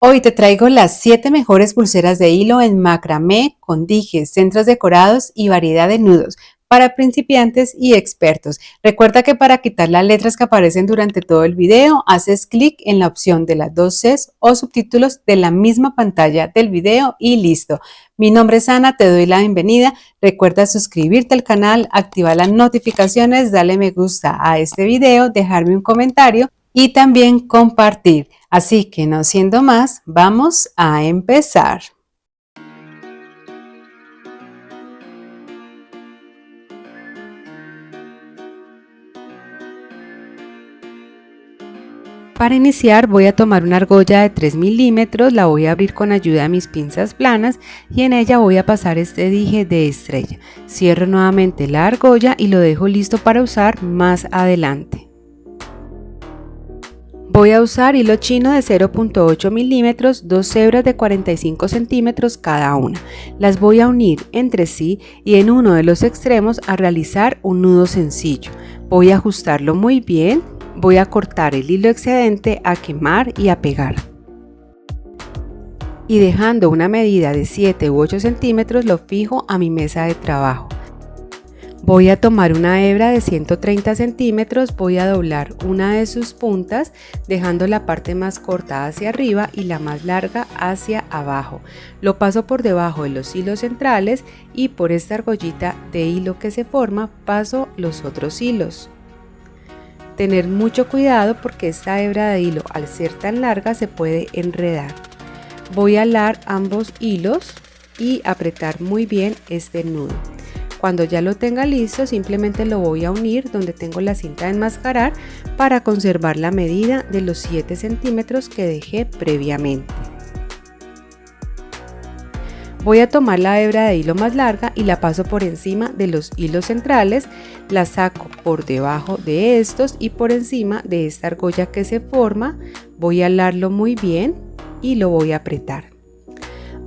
Hoy te traigo las 7 mejores pulseras de hilo en macramé con dijes, centros decorados y variedad de nudos para principiantes y expertos. Recuerda que para quitar las letras que aparecen durante todo el video, haces clic en la opción de las dos Cs o subtítulos de la misma pantalla del video y listo. Mi nombre es Ana, te doy la bienvenida. Recuerda suscribirte al canal, activar las notificaciones, darle me gusta a este video, dejarme un comentario y también compartir. Así que no siendo más, vamos a empezar. Para iniciar voy a tomar una argolla de 3 milímetros, la voy a abrir con ayuda de mis pinzas planas y en ella voy a pasar este dije de estrella. Cierro nuevamente la argolla y lo dejo listo para usar más adelante. Voy a usar hilo chino de 0.8 milímetros, dos hebras de 45 centímetros cada una. Las voy a unir entre sí y en uno de los extremos a realizar un nudo sencillo. Voy a ajustarlo muy bien, voy a cortar el hilo excedente, a quemar y a pegar. Y dejando una medida de 7 u 8 centímetros lo fijo a mi mesa de trabajo. Voy a tomar una hebra de 130 centímetros, voy a doblar una de sus puntas, dejando la parte más corta hacia arriba y la más larga hacia abajo. Lo paso por debajo de los hilos centrales y por esta argollita de hilo que se forma paso los otros hilos. Tener mucho cuidado porque esta hebra de hilo, al ser tan larga, se puede enredar. Voy a alar ambos hilos y apretar muy bien este nudo. Cuando ya lo tenga listo, simplemente lo voy a unir donde tengo la cinta de enmascarar para conservar la medida de los 7 centímetros que dejé previamente. Voy a tomar la hebra de hilo más larga y la paso por encima de los hilos centrales, la saco por debajo de estos y por encima de esta argolla que se forma. Voy a alarlo muy bien y lo voy a apretar.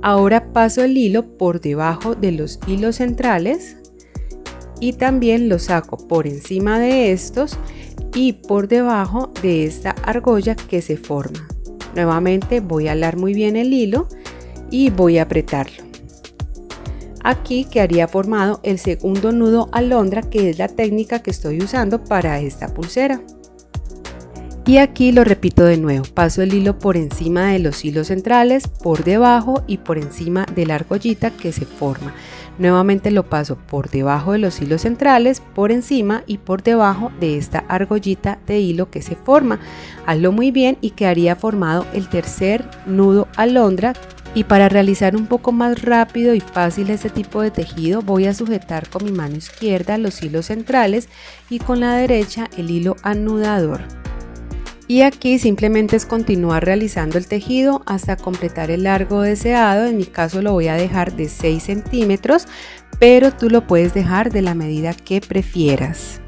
Ahora paso el hilo por debajo de los hilos centrales y también lo saco por encima de estos y por debajo de esta argolla que se forma. Nuevamente voy a alar muy bien el hilo y voy a apretarlo. Aquí quedaría formado el segundo nudo alondra, que es la técnica que estoy usando para esta pulsera. Y aquí lo repito de nuevo, paso el hilo por encima de los hilos centrales, por debajo y por encima de la argollita que se forma. Nuevamente lo paso por debajo de los hilos centrales, por encima y por debajo de esta argollita de hilo que se forma. Hazlo muy bien y quedaría formado el tercer nudo alondra. Y para realizar un poco más rápido y fácil este tipo de tejido, voy a sujetar con mi mano izquierda los hilos centrales y con la derecha el hilo anudador. Y aquí simplemente es continuar realizando el tejido hasta completar el largo deseado. En mi caso lo voy a dejar de 6 centímetros, pero tú lo puedes dejar de la medida que prefieras.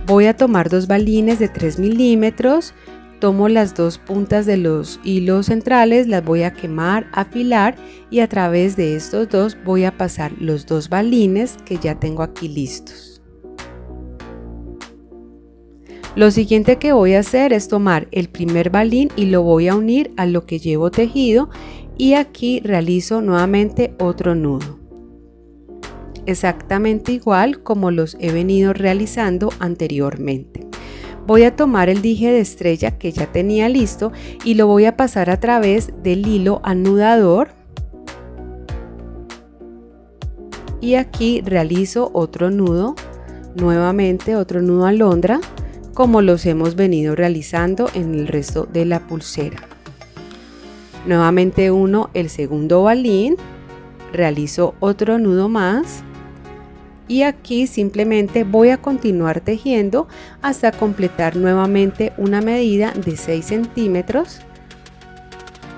Voy a tomar dos balines de 3 milímetros, tomo las dos puntas de los hilos centrales, las voy a quemar, afilar y a través de estos dos voy a pasar los dos balines que ya tengo aquí listos. Lo siguiente que voy a hacer es tomar el primer balín y lo voy a unir a lo que llevo tejido y aquí realizo nuevamente otro nudo. Exactamente igual como los he venido realizando anteriormente. Voy a tomar el dije de estrella que ya tenía listo y lo voy a pasar a través del hilo anudador. Y aquí realizo otro nudo, nuevamente otro nudo alondra, como los hemos venido realizando en el resto de la pulsera. Nuevamente uno el segundo balín, realizo otro nudo más y aquí simplemente voy a continuar tejiendo hasta completar nuevamente una medida de 6 centímetros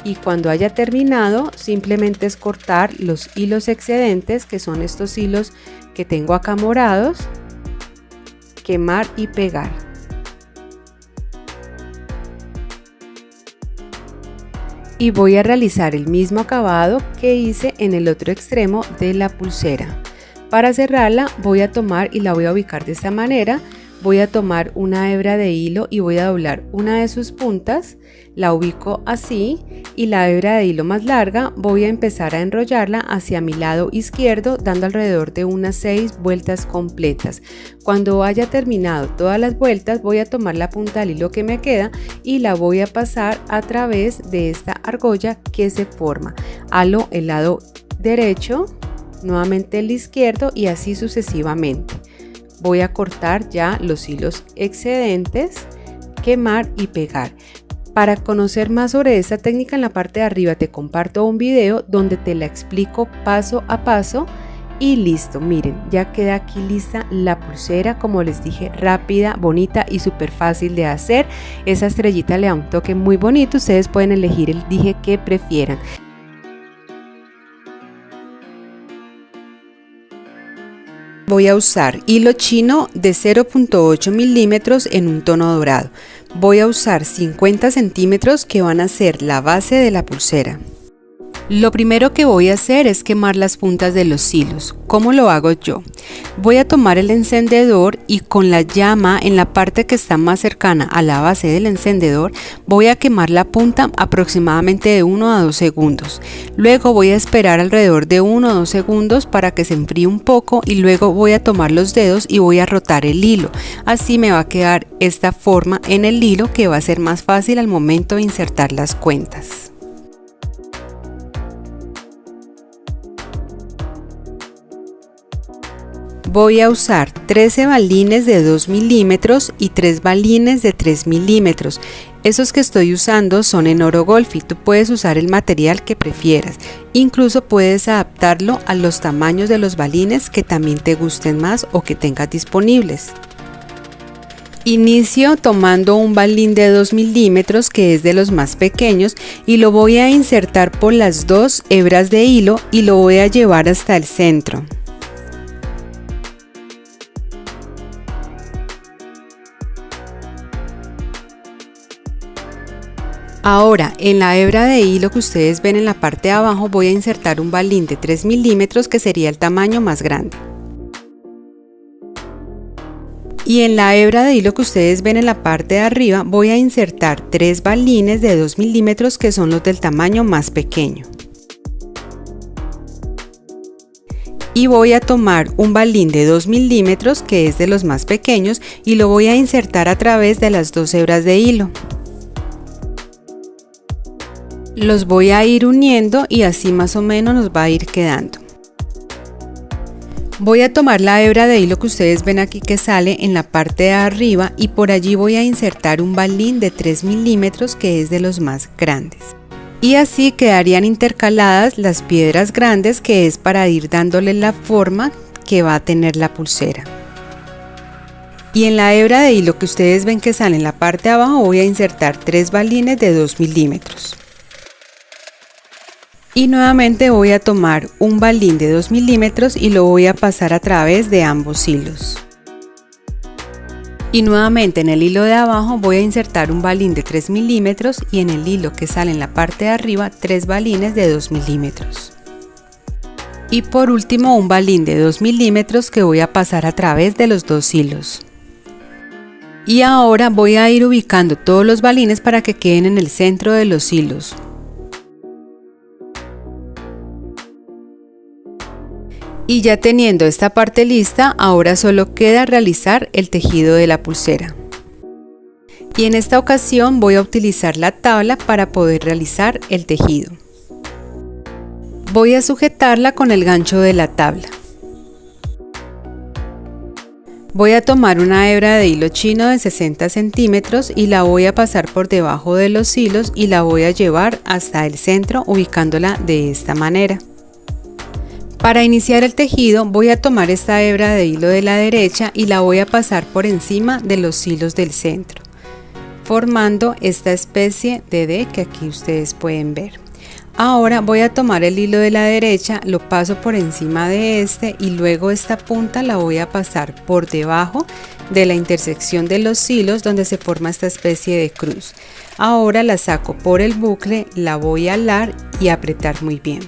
y cuando haya terminado simplemente es cortar los hilos excedentes, que son estos hilos que tengo acá morados, quemar y pegar. Y voy a realizar el mismo acabado que hice en el otro extremo de la pulsera. Para cerrarla voy a tomar y la voy a ubicar de esta manera voy a tomar una hebra de hilo y voy a doblar una de sus puntas, la ubico así y la hebra de hilo más larga voy a empezar a enrollarla hacia mi lado izquierdo dando alrededor de unas 6 vueltas completas. Cuando haya terminado todas las vueltas voy a tomar la punta del hilo que me queda y la voy a pasar a través de esta argolla que se forma. Halo el lado derecho, nuevamente el izquierdo y así sucesivamente. Voy a cortar ya los hilos excedentes, quemar y pegar. Para conocer más sobre esta técnica, en la parte de arriba te comparto un video donde te la explico paso a paso y listo. Miren, ya queda aquí lista la pulsera, como les dije, rápida, bonita y súper fácil de hacer. Esa estrellita le da un toque muy bonito, ustedes pueden elegir el dije que prefieran. Voy a usar hilo chino de 0.8 milímetros en un tono dorado. Voy a usar 50 centímetros que van a ser la base de la pulsera. Lo primero que voy a hacer es quemar las puntas de los hilos. ¿Cómo lo hago yo? Voy a tomar el encendedor y con la llama en la parte que está más cercana a la base del encendedor voy a quemar la punta aproximadamente de 1 a 2 segundos. Luego voy a esperar alrededor de 1 o 2 segundos para que se enfríe un poco y luego voy a tomar los dedos y voy a rotar el hilo. Así me va a quedar esta forma en el hilo que va a ser más fácil al momento de insertar las cuentas. Voy a usar 13 balines de 2 milímetros y 3 balines de 3 milímetros. Esos que estoy usando son en oro golfi. Tú puedes usar el material que prefieras. Incluso puedes adaptarlo a los tamaños de los balines que también te gusten más o que tengas disponibles. Inicio tomando un balín de 2 milímetros que es de los más pequeños y lo voy a insertar por las dos hebras de hilo y lo voy a llevar hasta el centro. Ahora en la hebra de hilo que ustedes ven en la parte de abajo voy a insertar un balín de 3 milímetros que sería el tamaño más grande. Y en la hebra de hilo que ustedes ven en la parte de arriba voy a insertar 3 balines de 2 milímetros que son los del tamaño más pequeño. Y voy a tomar un balín de 2 milímetros que es de los más pequeños y lo voy a insertar a través de las dos hebras de hilo. Los voy a ir uniendo y así más o menos nos va a ir quedando. Voy a tomar la hebra de hilo que ustedes ven aquí que sale en la parte de arriba y por allí voy a insertar un balín de 3 milímetros que es de los más grandes. Y así quedarían intercaladas las piedras grandes que es para ir dándole la forma que va a tener la pulsera. Y en la hebra de hilo que ustedes ven que sale en la parte de abajo voy a insertar 3 balines de 2 milímetros. Y nuevamente voy a tomar un balín de 2 milímetros y lo voy a pasar a través de ambos hilos. Y nuevamente en el hilo de abajo voy a insertar un balín de 3 milímetros y en el hilo que sale en la parte de arriba 3 balines de 2 milímetros. Y por último un balín de 2 milímetros que voy a pasar a través de los dos hilos. Y ahora voy a ir ubicando todos los balines para que queden en el centro de los hilos. Y ya teniendo esta parte lista, ahora solo queda realizar el tejido de la pulsera. Y en esta ocasión voy a utilizar la tabla para poder realizar el tejido. Voy a sujetarla con el gancho de la tabla. Voy a tomar una hebra de hilo chino de 60 centímetros y la voy a pasar por debajo de los hilos y la voy a llevar hasta el centro ubicándola de esta manera. Para iniciar el tejido voy a tomar esta hebra de hilo de la derecha y la voy a pasar por encima de los hilos del centro, formando esta especie de D que aquí ustedes pueden ver. Ahora voy a tomar el hilo de la derecha, lo paso por encima de este y luego esta punta la voy a pasar por debajo de la intersección de los hilos donde se forma esta especie de cruz. Ahora la saco por el bucle, la voy a alar y apretar muy bien.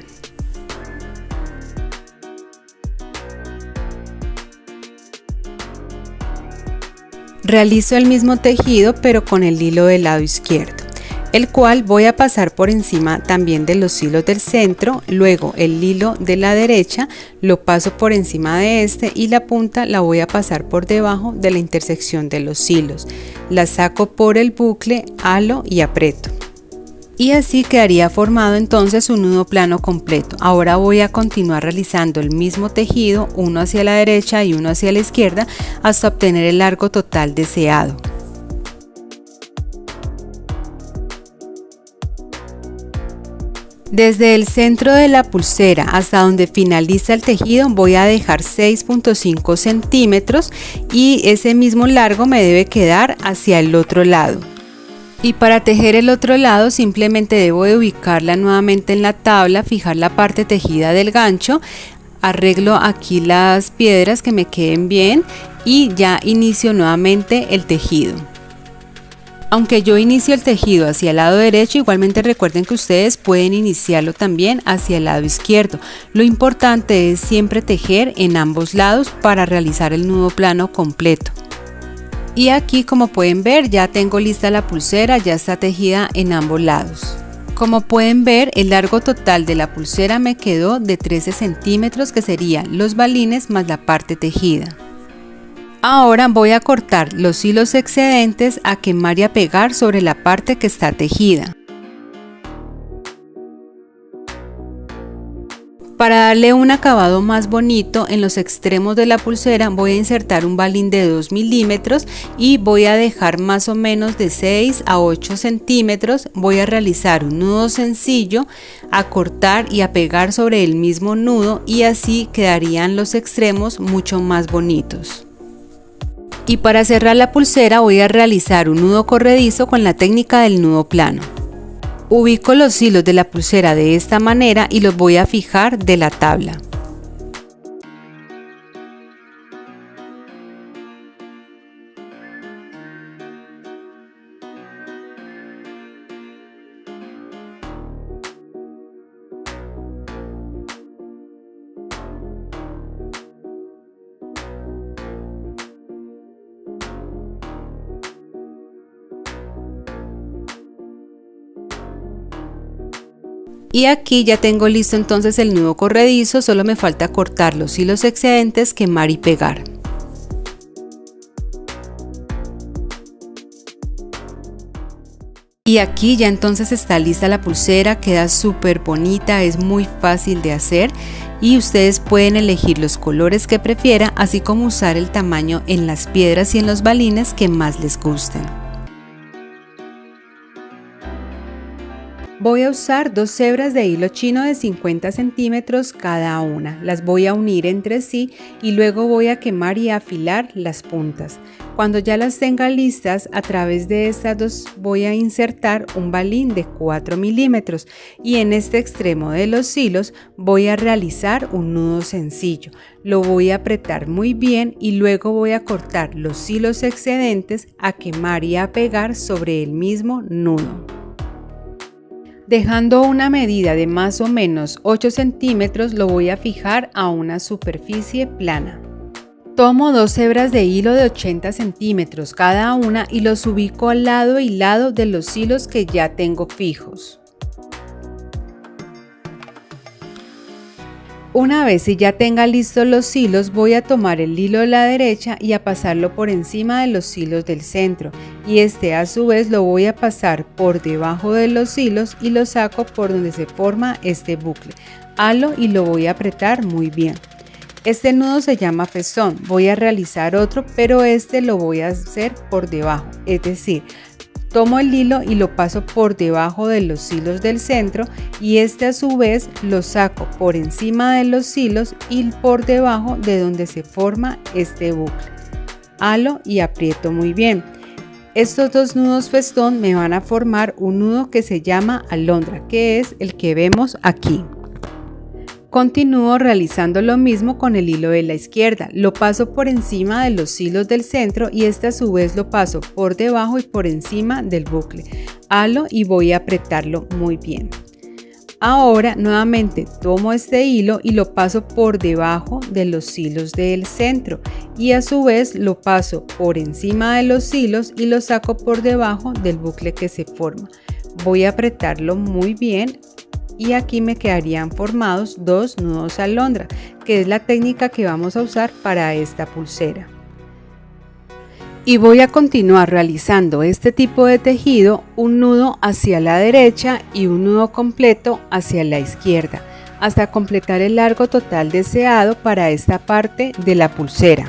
Realizo el mismo tejido pero con el hilo del lado izquierdo, el cual voy a pasar por encima también de los hilos del centro. Luego el hilo de la derecha lo paso por encima de este y la punta la voy a pasar por debajo de la intersección de los hilos. La saco por el bucle, halo y aprieto. Y así quedaría formado entonces un nudo plano completo. Ahora voy a continuar realizando el mismo tejido, uno hacia la derecha y uno hacia la izquierda, hasta obtener el largo total deseado. Desde el centro de la pulsera hasta donde finaliza el tejido voy a dejar 6.5 centímetros y ese mismo largo me debe quedar hacia el otro lado. Y para tejer el otro lado simplemente debo de ubicarla nuevamente en la tabla, fijar la parte tejida del gancho, arreglo aquí las piedras que me queden bien y ya inicio nuevamente el tejido. Aunque yo inicio el tejido hacia el lado derecho, igualmente recuerden que ustedes pueden iniciarlo también hacia el lado izquierdo. Lo importante es siempre tejer en ambos lados para realizar el nudo plano completo. Y aquí, como pueden ver, ya tengo lista la pulsera, ya está tejida en ambos lados. Como pueden ver, el largo total de la pulsera me quedó de 13 centímetros, que serían los balines más la parte tejida. Ahora voy a cortar los hilos excedentes a quemar y a pegar sobre la parte que está tejida. Para darle un acabado más bonito, en los extremos de la pulsera voy a insertar un balín de 2 milímetros y voy a dejar más o menos de 6 a 8 centímetros. Voy a realizar un nudo sencillo, a cortar y a pegar sobre el mismo nudo y así quedarían los extremos mucho más bonitos. Y para cerrar la pulsera voy a realizar un nudo corredizo con la técnica del nudo plano. Ubico los hilos de la pulsera de esta manera y los voy a fijar de la tabla. Y aquí ya tengo listo entonces el nudo corredizo, solo me falta cortar los hilos excedentes, quemar y pegar. Y aquí ya entonces está lista la pulsera, queda súper bonita, es muy fácil de hacer y ustedes pueden elegir los colores que prefieran, así como usar el tamaño en las piedras y en los balines que más les gusten. Voy a usar dos hebras de hilo chino de 50 centímetros cada una. Las voy a unir entre sí y luego voy a quemar y afilar las puntas. Cuando ya las tenga listas, a través de estas dos voy a insertar un balín de 4 milímetros y en este extremo de los hilos voy a realizar un nudo sencillo. Lo voy a apretar muy bien y luego voy a cortar los hilos excedentes, a quemar y a pegar sobre el mismo nudo. Dejando una medida de más o menos 8 centímetros, lo voy a fijar a una superficie plana. Tomo dos hebras de hilo de 80 centímetros cada una y los ubico al lado y lado de los hilos que ya tengo fijos. Una vez que ya tenga listos los hilos, voy a tomar el hilo de la derecha y a pasarlo por encima de los hilos del centro y este a su vez lo voy a pasar por debajo de los hilos y lo saco por donde se forma este bucle. Halo y lo voy a apretar muy bien. Este nudo se llama fezón, voy a realizar otro pero este lo voy a hacer por debajo, es decir, tomo el hilo y lo paso por debajo de los hilos del centro y este a su vez lo saco por encima de los hilos y por debajo de donde se forma este bucle. Halo y aprieto muy bien. Estos dos nudos festón me van a formar un nudo que se llama alondra, que es el que vemos aquí. Continúo realizando lo mismo con el hilo de la izquierda, lo paso por encima de los hilos del centro y este a su vez lo paso por debajo y por encima del bucle. Halo y voy a apretarlo muy bien. Ahora nuevamente tomo este hilo y lo paso por debajo de los hilos del centro y a su vez lo paso por encima de los hilos y lo saco por debajo del bucle que se forma. Voy a apretarlo muy bien y aquí me quedarían formados 2 nudos alondra, que es la técnica que vamos a usar para esta pulsera. Y voy a continuar realizando este tipo de tejido, un nudo hacia la derecha y un nudo completo hacia la izquierda, hasta completar el largo total deseado para esta parte de la pulsera.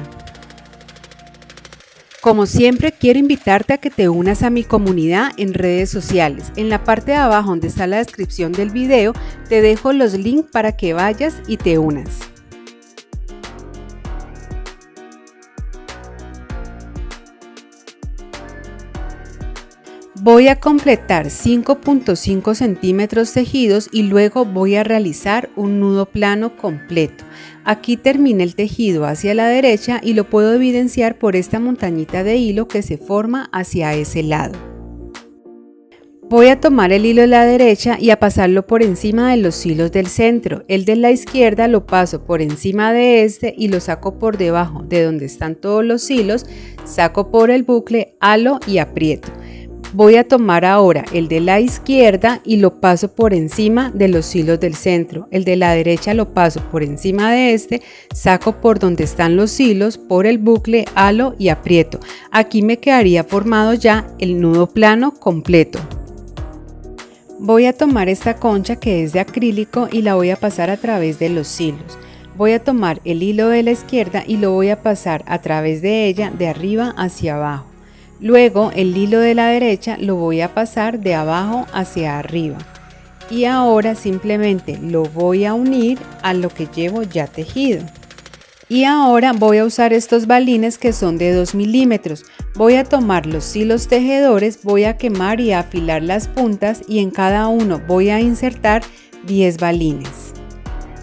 Como siempre, quiero invitarte a que te unas a mi comunidad en redes sociales. En la parte de abajo donde está la descripción del video, te dejo los links para que vayas y te unas. Voy a completar 5.5 centímetros tejidos y luego voy a realizar un nudo plano completo. Aquí terminé el tejido hacia la derecha y lo puedo evidenciar por esta montañita de hilo que se forma hacia ese lado. Voy a tomar el hilo de la derecha y a pasarlo por encima de los hilos del centro. El de la izquierda lo paso por encima de este y lo saco por debajo de donde están todos los hilos, saco por el bucle, halo y aprieto. Voy a tomar ahora el de la izquierda y lo paso por encima de los hilos del centro. El de la derecha lo paso por encima de este, saco por donde están los hilos, por el bucle, halo y aprieto. Aquí me quedaría formado ya el nudo plano completo. Voy a tomar esta concha que es de acrílico y la voy a pasar a través de los hilos. Voy a tomar el hilo de la izquierda y lo voy a pasar a través de ella de arriba hacia abajo. Luego el hilo de la derecha lo voy a pasar de abajo hacia arriba y ahora simplemente lo voy a unir a lo que llevo ya tejido. Y ahora voy a usar estos balines que son de 2 milímetros. Voy a tomar los hilos tejedores, voy a quemar y a afilar las puntas y en cada uno voy a insertar 10 balines.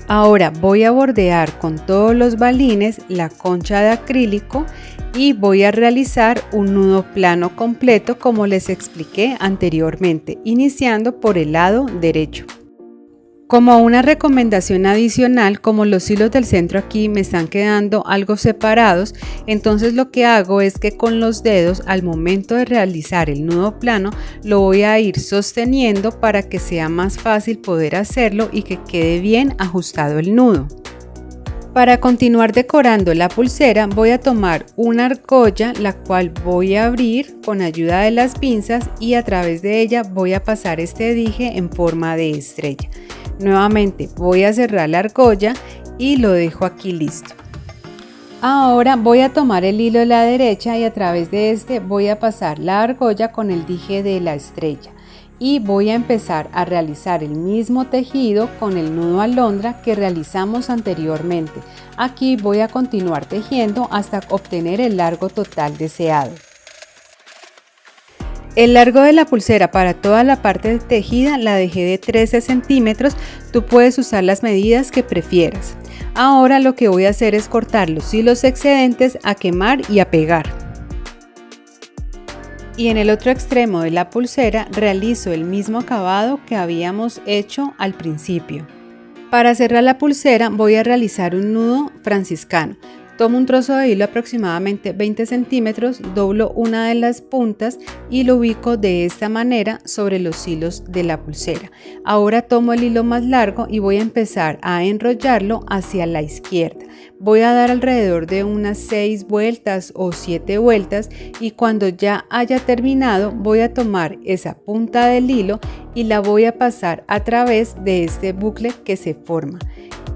Ahora voy a bordear con todos los balines la concha de acrílico y voy a realizar un nudo plano completo como les expliqué anteriormente, iniciando por el lado derecho. Como una recomendación adicional, como los hilos del centro aquí me están quedando algo separados, entonces lo que hago es que con los dedos al momento de realizar el nudo plano lo voy a ir sosteniendo para que sea más fácil poder hacerlo y que quede bien ajustado el nudo. Para continuar decorando la pulsera voy a tomar una argolla la cual voy a abrir con ayuda de las pinzas y a través de ella voy a pasar este dije en forma de estrella. Nuevamente voy a cerrar la argolla y lo dejo aquí listo. Ahora voy a tomar el hilo de la derecha y a través de este voy a pasar la argolla con el dije de la estrella. Y voy a empezar a realizar el mismo tejido con el nudo alondra que realizamos anteriormente. Aquí voy a continuar tejiendo hasta obtener el largo total deseado. El largo de la pulsera para toda la parte tejida la dejé de 13 centímetros, tú puedes usar las medidas que prefieras. Ahora lo que voy a hacer es cortar los hilos excedentes, a quemar y a pegar. Y en el otro extremo de la pulsera realizo el mismo acabado que habíamos hecho al principio. Para cerrar la pulsera voy a realizar un nudo franciscano. Tomo un trozo de hilo aproximadamente 20 centímetros, doblo una de las puntas y lo ubico de esta manera sobre los hilos de la pulsera. Ahora tomo el hilo más largo y voy a empezar a enrollarlo hacia la izquierda. Voy a dar alrededor de unas 6 vueltas o 7 vueltas y cuando ya haya terminado voy a tomar esa punta del hilo y la voy a pasar a través de este bucle que se forma.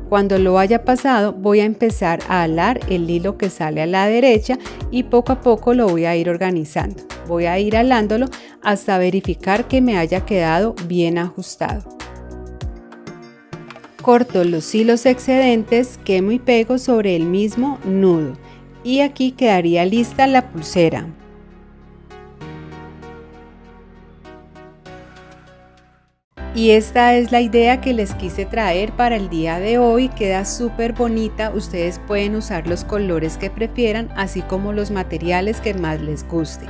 Cuando lo haya pasado voy a empezar a alar el hilo que sale a la derecha y poco a poco lo voy a ir organizando. Voy a ir alándolo hasta verificar que me haya quedado bien ajustado. Corto los hilos excedentes, quemo y pego sobre el mismo nudo y aquí quedaría lista la pulsera. Y esta es la idea que les quise traer para el día de hoy, queda súper bonita, ustedes pueden usar los colores que prefieran, así como los materiales que más les guste.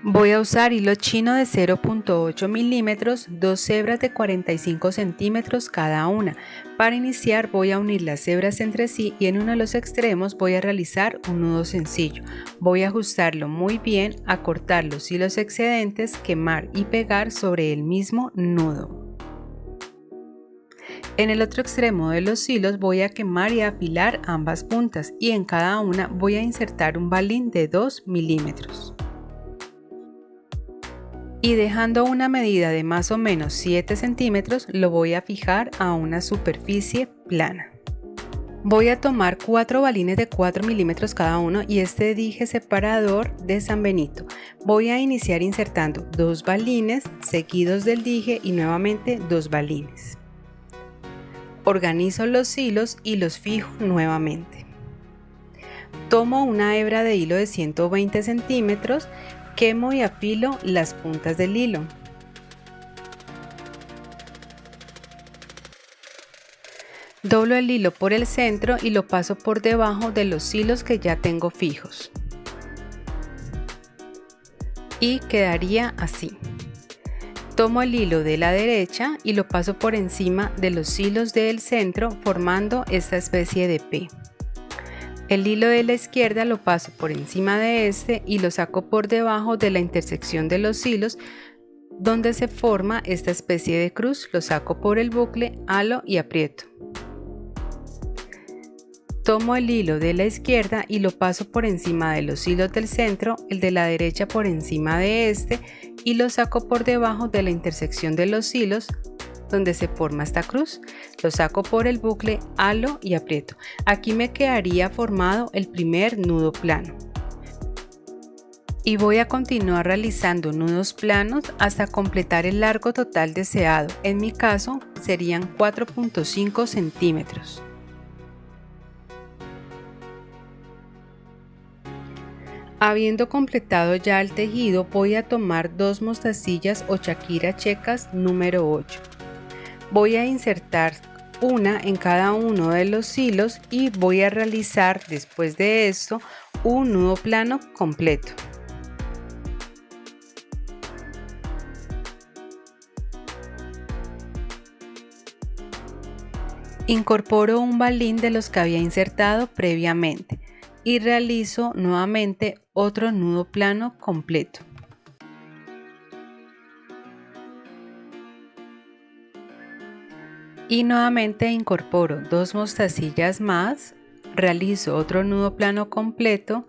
Voy a usar hilo chino de 0.8 milímetros, dos hebras de 45 centímetros cada una. Para iniciar voy a unir las hebras entre sí y en uno de los extremos voy a realizar un nudo sencillo. Voy a ajustarlo muy bien, acortar los hilos excedentes, quemar y pegar sobre el mismo nudo. En el otro extremo de los hilos voy a quemar y afilar ambas puntas y en cada una voy a insertar un balín de 2 milímetros. Y dejando una medida de más o menos 7 centímetros lo voy a fijar a una superficie plana. Voy a tomar 4 balines de 4 milímetros cada uno y este dije separador de San Benito. Voy a iniciar insertando 2 balines seguidos del dije y nuevamente 2 balines. Organizo los hilos y los fijo nuevamente. Tomo una hebra de hilo de 120 centímetros. Quemo y afilo las puntas del hilo. Doblo el hilo por el centro y lo paso por debajo de los hilos que ya tengo fijos. Y quedaría así. Tomo el hilo de la derecha y lo paso por encima de los hilos del centro formando esta especie de P. El hilo de la izquierda lo paso por encima de este y lo saco por debajo de la intersección de los hilos donde se forma esta especie de cruz. Lo saco por el bucle, halo y aprieto. Tomo el hilo de la izquierda y lo paso por encima de los hilos del centro, el de la derecha por encima de este y lo saco por debajo de la intersección de los hilos donde se forma esta cruz. Lo saco por el bucle, halo y aprieto. Aquí me quedaría formado el primer nudo plano. Y voy a continuar realizando nudos planos hasta completar el largo total deseado. En mi caso serían 4.5 centímetros. Habiendo completado ya el tejido, voy a tomar 2 mostacillas o shakira checas número 8. Voy a insertar una en cada uno de los hilos y voy a realizar después de esto un nudo plano completo. Incorporo un balín de los que había insertado previamente y realizo nuevamente otro nudo plano completo. Y nuevamente incorporo 2 mostacillas más, realizo otro nudo plano completo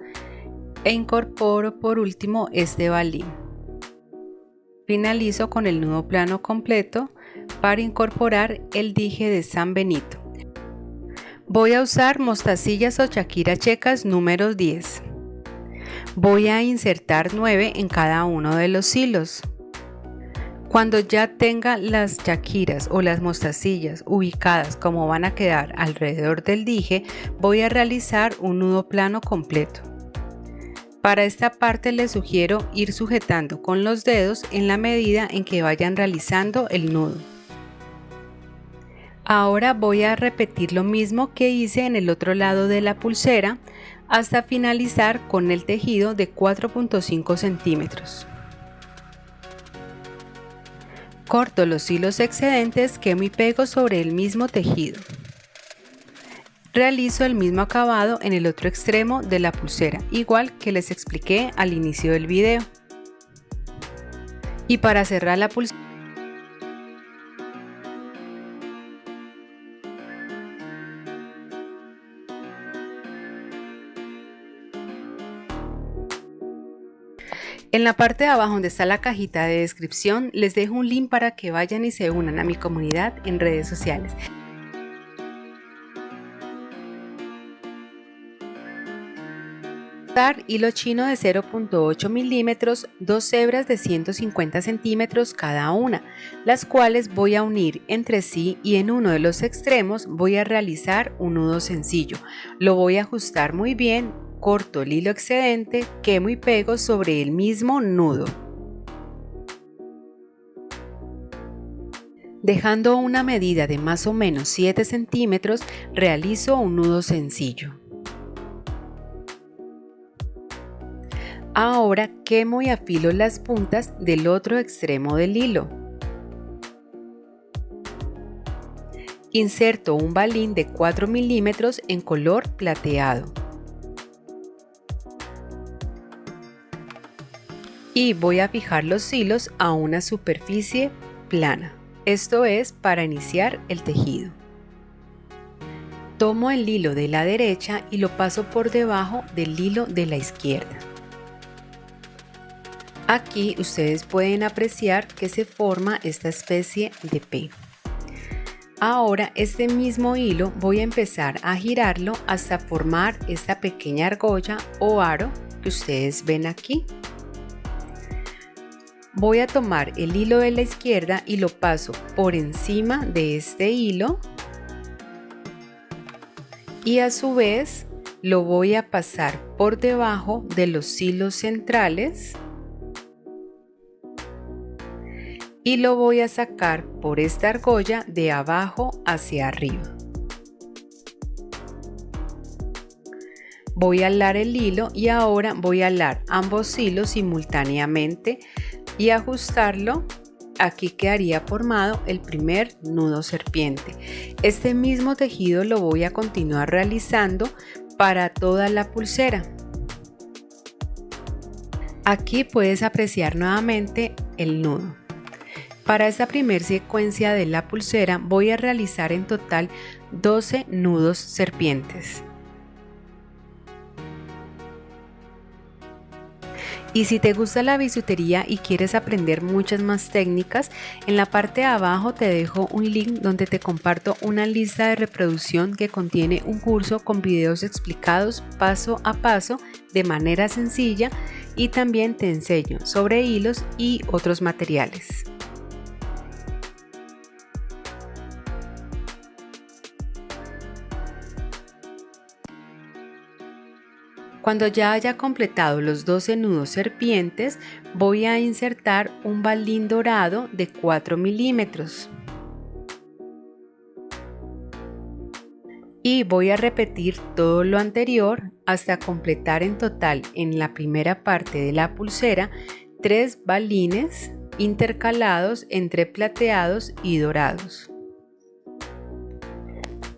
e incorporo por último este balín. Finalizo con el nudo plano completo para incorporar el dije de San Benito. Voy a usar mostacillas o shakira checas número 10. Voy a insertar 9 en cada uno de los hilos. Cuando ya tenga las shakiras o las mostacillas ubicadas como van a quedar alrededor del dije, voy a realizar un nudo plano completo. Para esta parte les sugiero ir sujetando con los dedos en la medida en que vayan realizando el nudo. Ahora voy a repetir lo mismo que hice en el otro lado de la pulsera hasta finalizar con el tejido de 4.5 centímetros. Corto los hilos excedentes, quemo y pego sobre el mismo tejido. Realizo el mismo acabado en el otro extremo de la pulsera, igual que les expliqué al inicio del video. Y para cerrar la pulsera, en la parte de abajo donde está la cajita de descripción les dejo un link para que vayan y se unan a mi comunidad en redes sociales. Hilo chino de 0.8 milímetros, 2 hebras de 150 centímetros cada una, las cuales voy a unir entre sí y en uno de los extremos voy a realizar un nudo sencillo. Lo voy a ajustar muy bien. Corto el hilo excedente, quemo y pego sobre el mismo nudo. Dejando una medida de más o menos 7 centímetros, realizo un nudo sencillo. Ahora quemo y afilo las puntas del otro extremo del hilo. Inserto un balín de 4 milímetros en color plateado. Y voy a fijar los hilos a una superficie plana. Esto es para iniciar el tejido. Tomo el hilo de la derecha y lo paso por debajo del hilo de la izquierda. Aquí ustedes pueden apreciar que se forma esta especie de P. Ahora este mismo hilo voy a empezar a girarlo hasta formar esta pequeña argolla o aro que ustedes ven aquí. Voy a tomar el hilo de la izquierda y lo paso por encima de este hilo y a su vez lo voy a pasar por debajo de los hilos centrales y lo voy a sacar por esta argolla de abajo hacia arriba. Voy a alar el hilo y ahora voy a alar ambos hilos simultáneamente y ajustarlo. Aquí quedaría formado el primer nudo serpiente. Este mismo tejido lo voy a continuar realizando para toda la pulsera. Aquí puedes apreciar nuevamente el nudo. Para esta primera secuencia de la pulsera voy a realizar en total 12 nudos serpientes. Y si te gusta la bisutería y quieres aprender muchas más técnicas, en la parte de abajo te dejo un link donde te comparto una lista de reproducción que contiene un curso con videos explicados paso a paso de manera sencilla y también te enseño sobre hilos y otros materiales. Cuando ya haya completado los 12 nudos serpientes, voy a insertar un balín dorado de 4 milímetros. Y voy a repetir todo lo anterior hasta completar en total en la primera parte de la pulsera 3 balines intercalados entre plateados y dorados.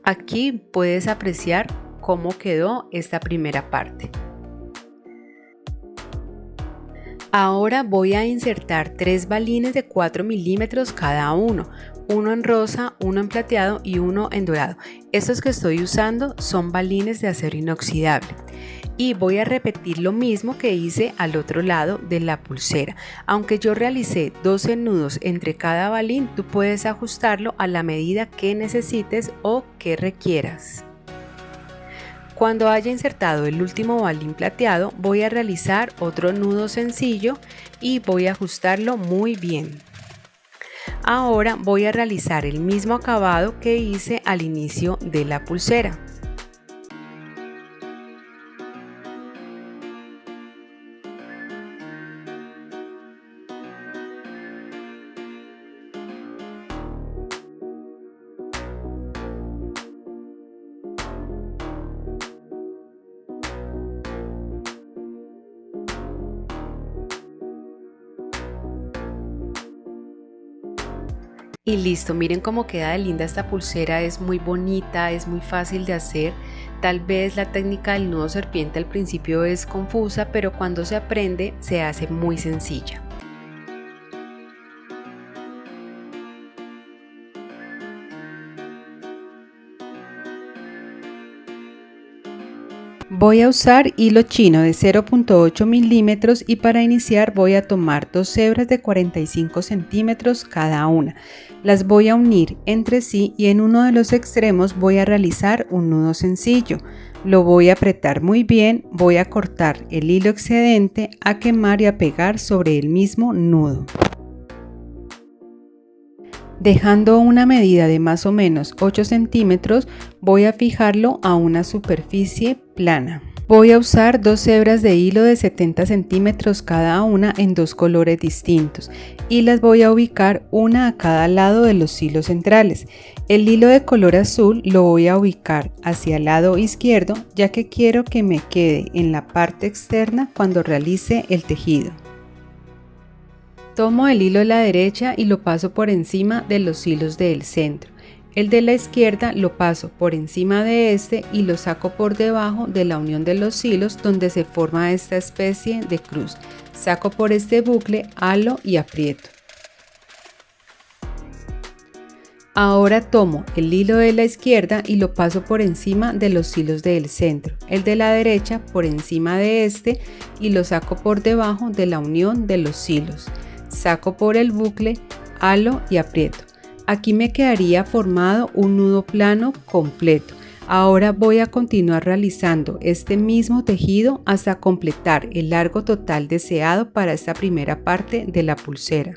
Aquí puedes apreciar cómo quedó esta primera parte. Ahora voy a insertar 3 balines de 4 milímetros cada uno en rosa, uno en plateado y uno en dorado. Estos que estoy usando son balines de acero inoxidable y voy a repetir lo mismo que hice al otro lado de la pulsera. Aunque yo realicé 12 nudos entre cada balín, tú puedes ajustarlo a la medida que necesites o que requieras. Cuando haya insertado el último balín plateado, voy a realizar otro nudo sencillo y voy a ajustarlo muy bien. Ahora voy a realizar el mismo acabado que hice al inicio de la pulsera. Y listo, miren cómo queda de linda esta pulsera, es muy bonita, es muy fácil de hacer. Tal vez la técnica del nudo serpiente al principio es confusa, pero cuando se aprende se hace muy sencilla. Voy a usar hilo chino de 0.8 milímetros y para iniciar voy a tomar 2 hebras de 45 centímetros cada una. Las voy a unir entre sí y en uno de los extremos voy a realizar un nudo sencillo. Lo voy a apretar muy bien, voy a cortar el hilo excedente, a quemar y a pegar sobre el mismo nudo. Dejando una medida de más o menos 8 centímetros, voy a fijarlo a una superficie plana. Voy a usar dos hebras de hilo de 70 centímetros cada una en dos colores distintos y las voy a ubicar una a cada lado de los hilos centrales. El hilo de color azul lo voy a ubicar hacia el lado izquierdo, ya que quiero que me quede en la parte externa cuando realice el tejido. Tomo el hilo de la derecha y lo paso por encima de los hilos del centro. El de la izquierda lo paso por encima de este y lo saco por debajo de la unión de los hilos donde se forma esta especie de cruz. Saco por este bucle, halo y aprieto. Ahora tomo el hilo de la izquierda y lo paso por encima de los hilos del centro. El de la derecha por encima de este y lo saco por debajo de la unión de los hilos. Saco por el bucle, halo y aprieto. Aquí me quedaría formado un nudo plano completo. Ahora voy a continuar realizando este mismo tejido hasta completar el largo total deseado para esta primera parte de la pulsera.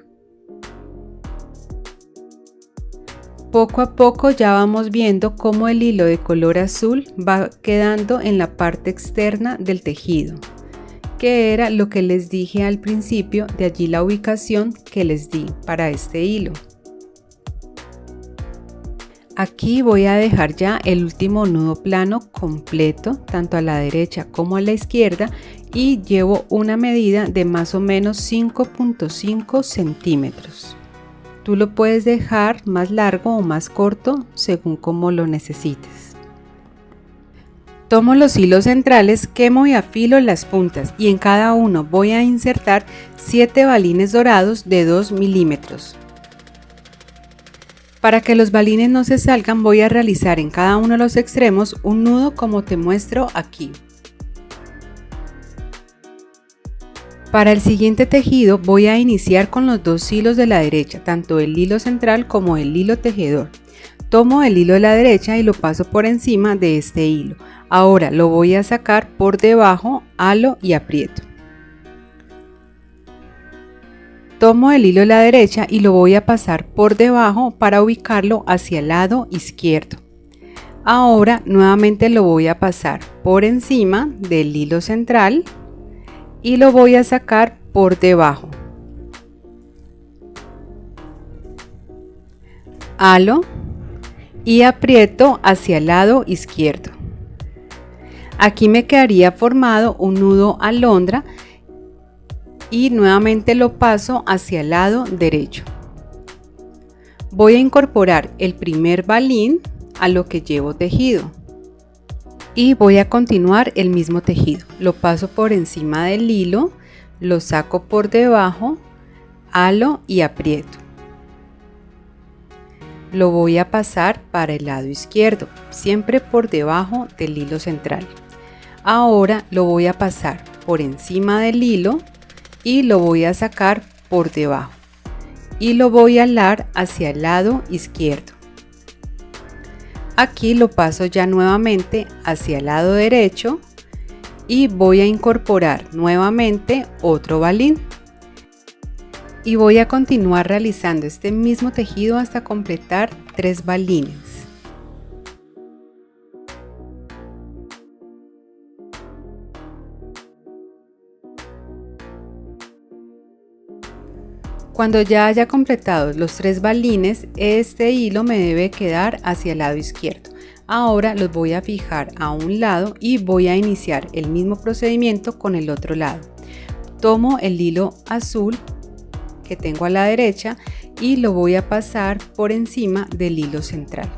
Poco a poco ya vamos viendo cómo el hilo de color azul va quedando en la parte externa del tejido, que era lo que les dije al principio, de allí la ubicación que les di para este hilo. Aquí voy a dejar ya el último nudo plano completo, tanto a la derecha como a la izquierda, y llevo una medida de más o menos 5.5 centímetros. Tú lo puedes dejar más largo o más corto según como lo necesites. Tomo los hilos centrales, quemo y afilo las puntas y en cada uno voy a insertar 7 balines dorados de 2 milímetros. Para que los balines no se salgan, voy a realizar en cada uno de los extremos un nudo como te muestro aquí. Para el siguiente tejido voy a iniciar con los dos hilos de la derecha, tanto el hilo central como el hilo tejedor. Tomo el hilo de la derecha y lo paso por encima de este hilo. Ahora lo voy a sacar por debajo, halo y aprieto. Tomo el hilo de la derecha y lo voy a pasar por debajo para ubicarlo hacia el lado izquierdo. Ahora nuevamente lo voy a pasar por encima del hilo central y lo voy a sacar por debajo. Halo y aprieto hacia el lado izquierdo. Aquí me quedaría formado un nudo alondra y nuevamente lo paso hacia el lado derecho. Voy a incorporar el primer balín a lo que llevo tejido y voy a continuar el mismo tejido. Lo paso por encima del hilo, lo saco por debajo, halo y aprieto. Lo voy a pasar para el lado izquierdo, siempre por debajo del hilo central. Ahora lo voy a pasar por encima del hilo y lo voy a sacar por debajo y lo voy a alar hacia el lado izquierdo. Aquí lo paso ya nuevamente hacia el lado derecho y voy a incorporar nuevamente otro balín y voy a continuar realizando este mismo tejido hasta completar 3 balines. Cuando ya haya completado los 3 balines, este hilo me debe quedar hacia el lado izquierdo. Ahora los voy a fijar a un lado y voy a iniciar el mismo procedimiento con el otro lado. Tomo el hilo azul que tengo a la derecha y lo voy a pasar por encima del hilo central.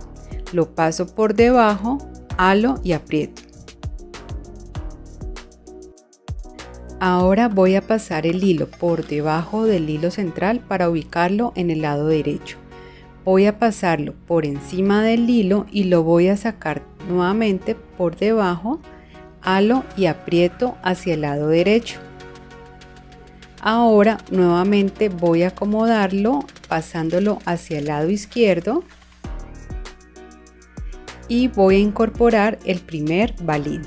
Lo paso por debajo, halo y aprieto. Ahora voy a pasar el hilo por debajo del hilo central para ubicarlo en el lado derecho. Voy a pasarlo por encima del hilo y lo voy a sacar nuevamente por debajo, halo y aprieto hacia el lado derecho. Ahora nuevamente voy a acomodarlo pasándolo hacia el lado izquierdo y voy a incorporar el primer balín.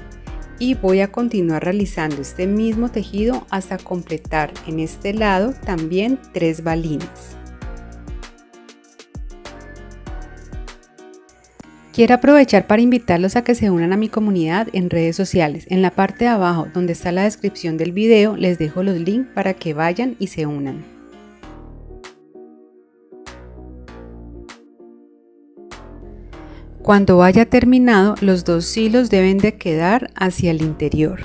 Y voy a continuar realizando este mismo tejido hasta completar en este lado también 3 balines. Quiero aprovechar para invitarlos a que se unan a mi comunidad en redes sociales. En la parte de abajo, donde está la descripción del video, les dejo los links para que vayan y se unan. Cuando haya terminado, los dos hilos deben de quedar hacia el interior.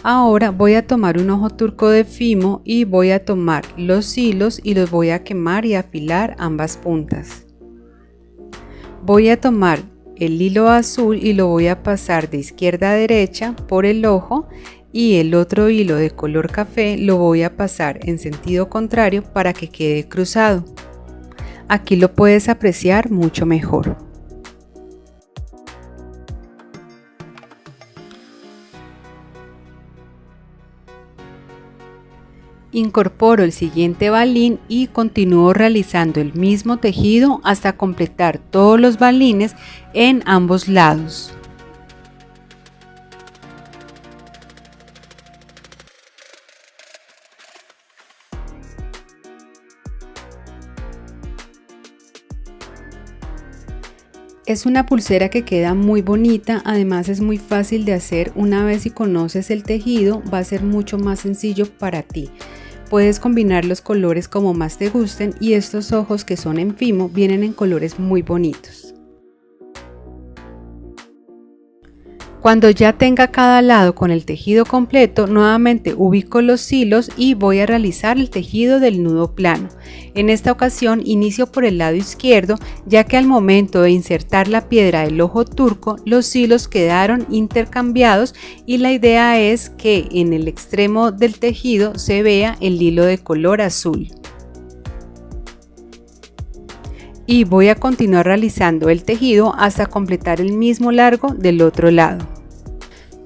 Ahora voy a tomar un ojo turco de Fimo y voy a tomar los hilos y los voy a quemar y afilar ambas puntas. Voy a tomar el hilo azul y lo voy a pasar de izquierda a derecha por el ojo, y el otro hilo de color café lo voy a pasar en sentido contrario para que quede cruzado. Aquí lo puedes apreciar mucho mejor. Incorporo el siguiente balín y continúo realizando el mismo tejido hasta completar todos los balines en ambos lados. Es una pulsera que queda muy bonita, además es muy fácil de hacer. Una vez si conoces el tejido va a ser mucho más sencillo para ti. Puedes combinar los colores como más te gusten y estos ojos que son en Fimo vienen en colores muy bonitos. Cuando ya tenga cada lado con el tejido completo, nuevamente ubico los hilos y voy a realizar el tejido del nudo plano. En esta ocasión inicio por el lado izquierdo, ya que al momento de insertar la piedra del ojo turco, los hilos quedaron intercambiados y la idea es que en el extremo del tejido se vea el hilo de color azul. Y voy a continuar realizando el tejido hasta completar el mismo largo del otro lado.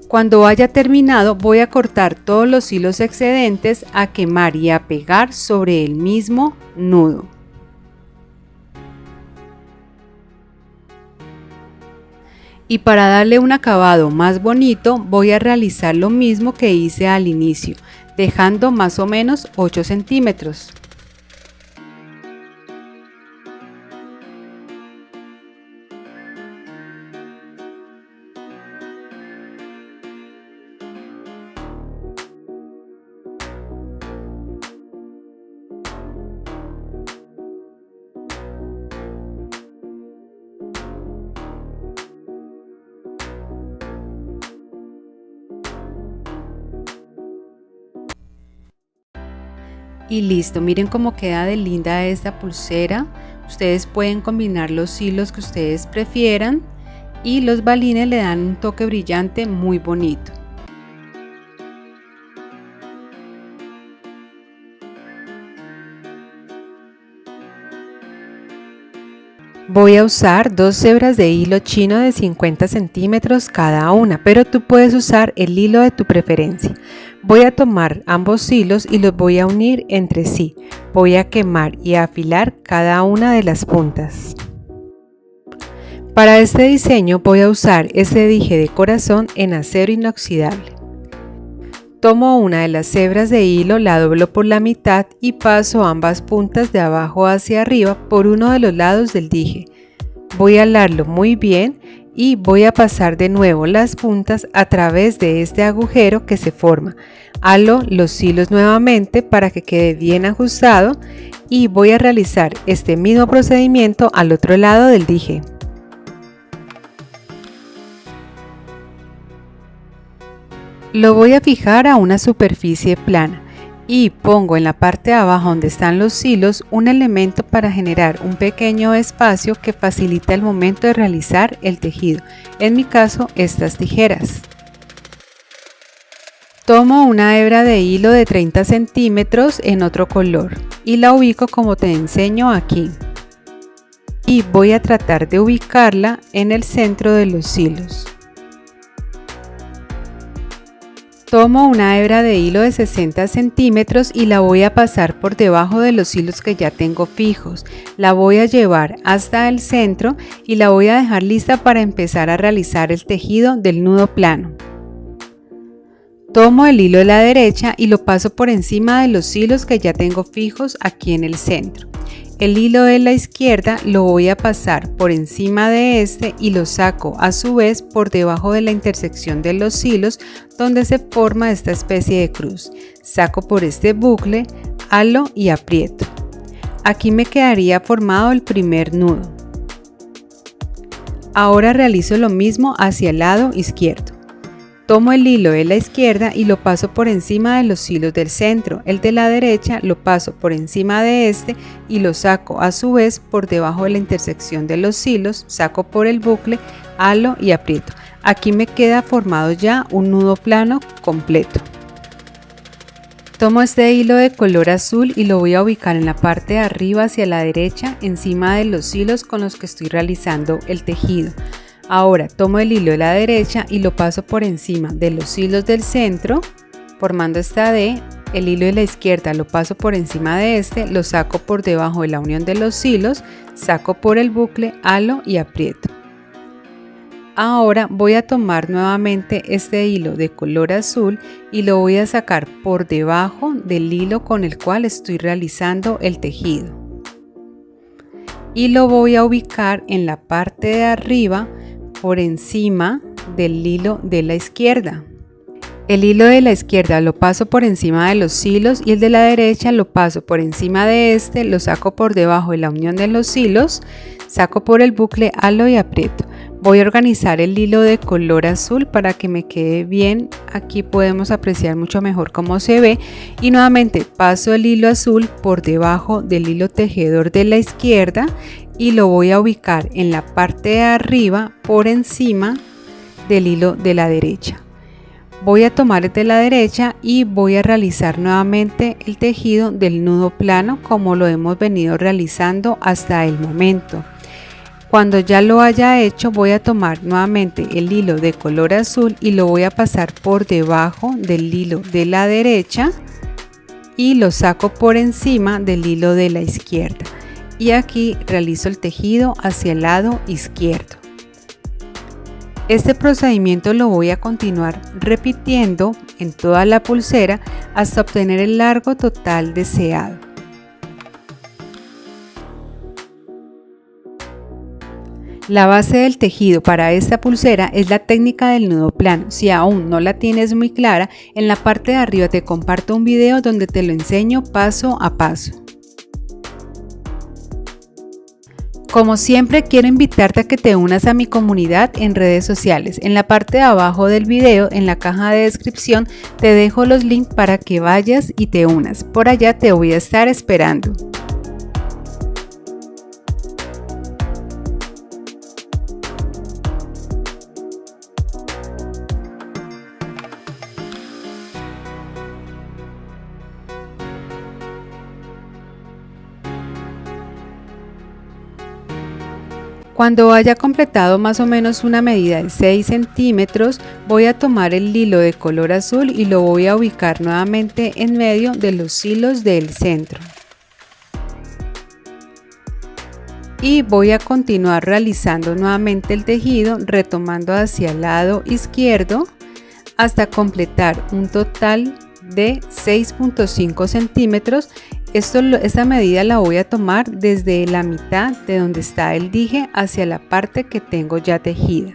Cuando haya terminado voy a cortar todos los hilos excedentes, a quemar y a pegar sobre el mismo nudo. Y para darle un acabado más bonito voy a realizar lo mismo que hice al inicio, dejando más o menos 8 centímetros. Y listo, miren cómo queda de linda esta pulsera. Ustedes pueden combinar los hilos que ustedes prefieran y los balines le dan un toque brillante muy bonito. Voy a usar dos hebras de hilo chino de 50 centímetros cada una, pero tú puedes usar el hilo de tu preferencia. Voy a tomar ambos hilos y los voy a unir entre sí. Voy a quemar y a afilar cada una de las puntas. Para este diseño voy a usar este dije de corazón en acero inoxidable. Tomo una de las hebras de hilo, la doblo por la mitad y paso ambas puntas de abajo hacia arriba por uno de los lados del dije. Voy a alarlo muy bien y voy a pasar de nuevo las puntas a través de este agujero que se forma. Halo los hilos nuevamente para que quede bien ajustado y voy a realizar este mismo procedimiento al otro lado del dije. Lo voy a fijar a una superficie plana y pongo en la parte de abajo donde están los hilos un elemento para generar un pequeño espacio que facilita el momento de realizar el tejido, en mi caso estas tijeras. Tomo una hebra de hilo de 30 centímetros en otro color y la ubico como te enseño aquí. Y voy a tratar de ubicarla en el centro de los hilos. Tomo una hebra de hilo de 60 centímetros y la voy a pasar por debajo de los hilos que ya tengo fijos. La voy a llevar hasta el centro y la voy a dejar lista para empezar a realizar el tejido del nudo plano. Tomo el hilo de la derecha y lo paso por encima de los hilos que ya tengo fijos aquí en el centro. El hilo de la izquierda lo voy a pasar por encima de este y lo saco a su vez por debajo de la intersección de los hilos donde se forma esta especie de cruz. Saco por este bucle, halo y aprieto. Aquí me quedaría formado el primer nudo. Ahora realizo lo mismo hacia el lado izquierdo. Tomo el hilo de la izquierda y lo paso por encima de los hilos del centro. El de la derecha lo paso por encima de este y lo saco a su vez por debajo de la intersección de los hilos, saco por el bucle, halo y aprieto. Aquí me queda formado ya un nudo plano completo. Tomo este hilo de color azul y lo voy a ubicar en la parte de arriba hacia la derecha, encima de los hilos con los que estoy realizando el tejido. Ahora tomo el hilo de la derecha y lo paso por encima de los hilos del centro, formando esta D. El hilo de la izquierda lo paso por encima de este, lo saco por debajo de la unión de los hilos, saco por el bucle, halo y aprieto. Ahora voy a tomar nuevamente este hilo de color azul y lo voy a sacar por debajo del hilo con el cual estoy realizando el tejido. Y lo voy a ubicar en la parte de arriba por encima del hilo de la izquierda. El hilo de la izquierda lo paso por encima de los hilos y el de la derecha lo paso por encima de este, lo saco por debajo de la unión de los hilos, saco por el bucle, halo y aprieto. Voy a organizar el hilo de color azul para que me quede bien. Aquí podemos apreciar mucho mejor cómo se ve y nuevamente paso el hilo azul por debajo del hilo tejedor de la izquierda y lo voy a ubicar en la parte de arriba por encima del hilo de la derecha. Voy a tomar el de la derecha y voy a realizar nuevamente el tejido del nudo plano como lo hemos venido realizando hasta el momento. Cuando ya lo haya hecho, voy a tomar nuevamente el hilo de color azul y lo voy a pasar por debajo del hilo de la derecha y lo saco por encima del hilo de la izquierda. Y aquí realizo el tejido hacia el lado izquierdo. Este procedimiento lo voy a continuar repitiendo en toda la pulsera hasta obtener el largo total deseado. La base del tejido para esta pulsera es la técnica del nudo plano. Si aún no la tienes muy clara, en la parte de arriba te comparto un video donde te lo enseño paso a paso. Como siempre, quiero invitarte a que te unas a mi comunidad en redes sociales. En la parte de abajo del video, en la caja de descripción, te dejo los links para que vayas y te unas. Por allá te voy a estar esperando. Cuando haya completado más o menos una medida de 6 centímetros, voy a tomar el hilo de color azul y lo voy a ubicar nuevamente en medio de los hilos del centro. Y voy a continuar realizando nuevamente el tejido, retomando hacia el lado izquierdo hasta completar un total de 6.5 centímetros. Esta medida la voy a tomar desde la mitad de donde está el dije hacia la parte que tengo ya tejida.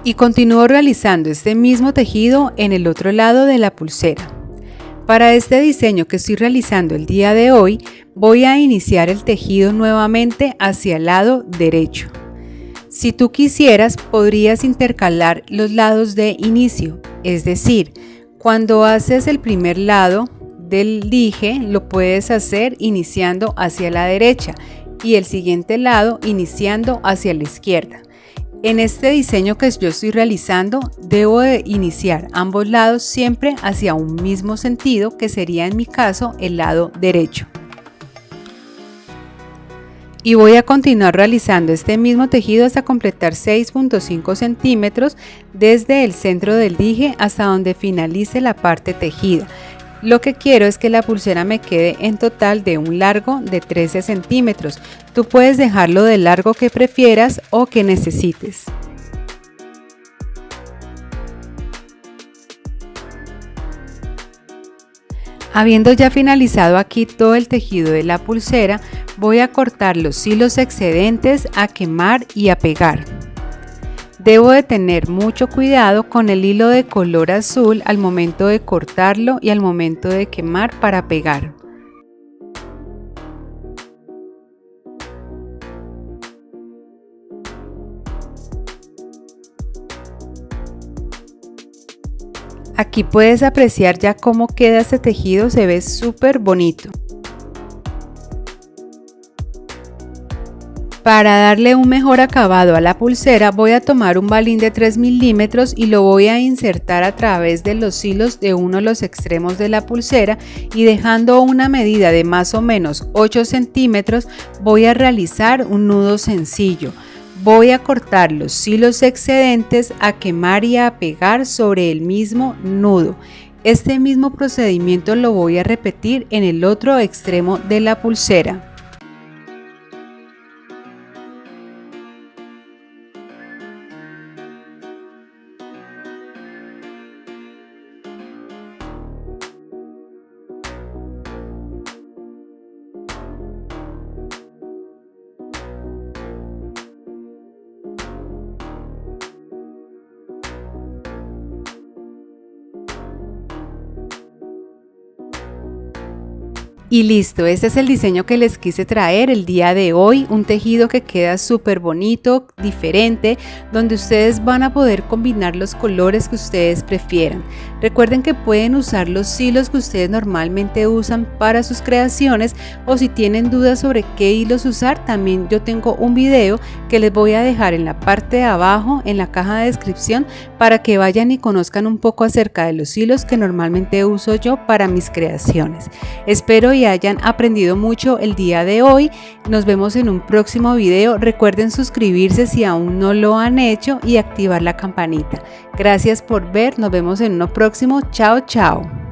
Y continúo realizando este mismo tejido en el otro lado de la pulsera. Para este diseño que estoy realizando el día de hoy, voy a iniciar el tejido nuevamente hacia el lado derecho. Si tú quisieras, podrías intercalar los lados de inicio, es decir, cuando haces el primer lado del dije, lo puedes hacer iniciando hacia la derecha y el siguiente lado iniciando hacia la izquierda. En este diseño que yo estoy realizando, debo de iniciar ambos lados siempre hacia un mismo sentido, que sería en mi caso el lado derecho. Y voy a continuar realizando este mismo tejido hasta completar 6.5 centímetros desde el centro del dije hasta donde finalice la parte tejida. Lo que quiero es que la pulsera me quede en total de un largo de 13 centímetros. Tú puedes dejarlo del largo que prefieras o que necesites. Habiendo ya finalizado aquí todo el tejido de la pulsera, voy a cortar los hilos excedentes, a quemar y a pegar. Debo de tener mucho cuidado con el hilo de color azul al momento de cortarlo y al momento de quemar para pegar. Aquí puedes apreciar ya cómo queda este tejido, se ve súper bonito. Para darle un mejor acabado a la pulsera voy a tomar un balín de 3 milímetros y lo voy a insertar a través de los hilos de uno de los extremos de la pulsera y dejando una medida de más o menos 8 centímetros voy a realizar un nudo sencillo. Voy a cortar los hilos excedentes, a quemar y a pegar sobre el mismo nudo. Este mismo procedimiento lo voy a repetir en el otro extremo de la pulsera. Y listo, este es el diseño que les quise traer el día de hoy, un tejido que queda súper bonito, diferente, donde ustedes van a poder combinar los colores que ustedes prefieran. Recuerden que pueden usar los hilos que ustedes normalmente usan para sus creaciones o si tienen dudas sobre qué hilos usar, también yo tengo un video que les voy a dejar en la parte de abajo en la caja de descripción para que vayan y conozcan un poco acerca de los hilos que normalmente uso yo para mis creaciones. Espero y hayan aprendido mucho el día de hoy. Nos vemos en un próximo video. Recuerden suscribirse si aún no lo han hecho y activar la campanita. Gracias por ver. Nos vemos en uno próximo. Chao, chao.